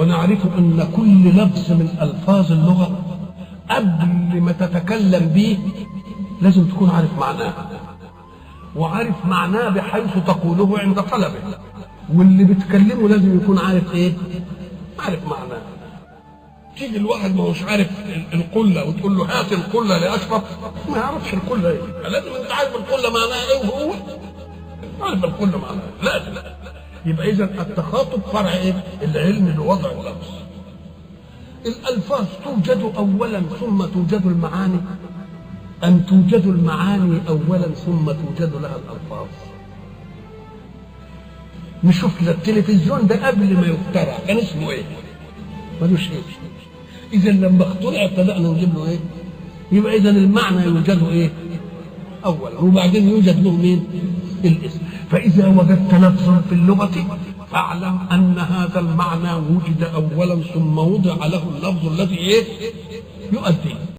ونعرف أن كل لفظ من ألفاظ اللغة قبل ما تتكلم به لازم تكون عارف معناه، وعارف معناه بحيث تقوله عند طلبه، واللي بتكلمه لازم يكون عارف ايه؟ عارف معناه. تيجي الواحد ما هوش عارف القله وتقول له هات القله لاشرف، ما يعرفش القله ايه، لازم انت عارف القله معناها ايه وهو عارف القله معناها، لازم. يبقى اذا التخاطب فرع ايه؟ العلم بوضع اللفظ. الالفاظ توجد اولا ثم توجد المعاني، ام توجد المعاني اولا ثم توجد لها الالفاظ؟ نشوف التلفزيون ده قبل ما يخترع كان اسمه ايه؟ ملوش ايه. اذا لما اخترع ابتدأنا نجيب له ايه؟ يبقى اذا المعنى يوجد ايه؟ اولا، وبعدين يوجد له مين؟ الاسم. فاذا وجدت لفظا في اللغه فاعلم ان هذا المعنى وجد اولا ثم وضع له اللفظ الذي ايه؟ يؤديه.